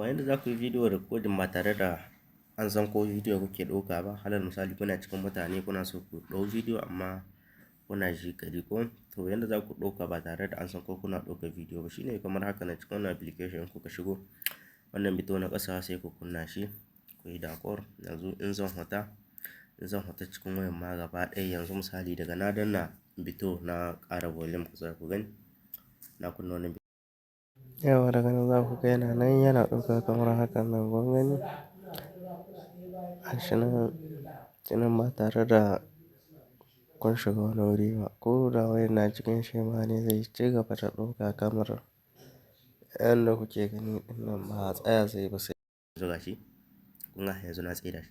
Yawa yanda za ku yi video recording ba tare da an san ko video kuke ɗauka ba. Alal misali kuna cikin mutane kuna so ku ɗau video amma kuna ji gari ko to yanda za ku ɗauka ba tare da an san ko kuna ɗauka video ba shine kamar haka na cikin wannan application kuka shigo wannan bito na ƙasa sai ku kunna shi ku yi d'accord. Yanzu in zan fita cikin wayan ma gaba ɗaya yanzu misali daga na danna bito na ƙara volume kusa ku gani na kunna wannan. Yawa daga nan za ku ga yana nan yana ɗauka kamar hakan nan kun gani. Gashi nan ba tare da kun shiga wani wuri ba ko da wayan na cikin shema ne zai ci gaba da ɗauka kamar yanda kuke gani ɗinnan ba a tsaya zai ba sai yanzu gashi kun ga yanzu na tsaida shi.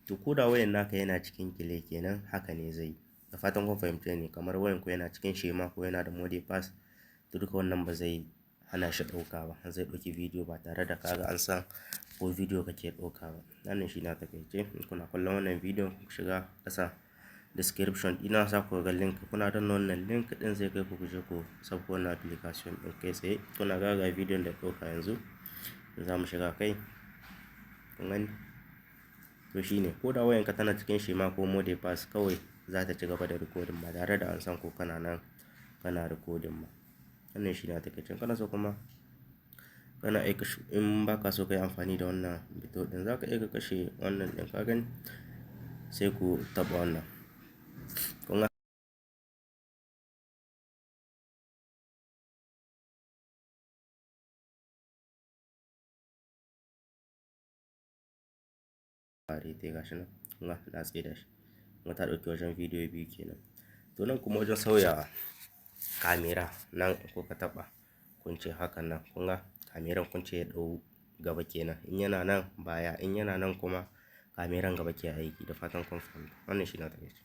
To ko da wayan naka yana cikin kile kenan haka ne zai yi. Da fatan kun fahimce ni kamar wayan ku yana cikin shema ko yana da mode pass to duka wannan ba zai hana shi ɗauka ba zai ɗauki video ba tare da kaga an san ko video kake ɗauka ba. Wannan shi na takaice in kuna kallon wannan video ku shiga ƙasa description ina za ku ga link kuna danna wannan link ɗin zai kai ku kuje ku sauko wannan application ɗin kai tsaye kuna ga video da ɗauka yanzu za mu shiga kai kun gani. To shine ko da wayanka tana cikin shema ko mode pass kawai za ta ci gaba da recording ba tare da an san ko kana nan kana recording ba. Wannan shi ne a takaice kana so kuma kana aika in baka so ka yi amfani da wannan bito ɗin za ka iya kashe wannan ɗin ka gani sai ku taɓa wannan kun ga rete gashi nan kun ga na tsaida shi kuma ta ɗauki wajen video biyu kenan. To nan kuma wajen sauya kamera nan ko ka taɓa kun ce hakan nan kun ga kameran kun ce ya ɗau gaba kenan in yana nan baya in yana nan kuma kameran gaba ke aiki da fatan kun fahimta wannan shi na takaice.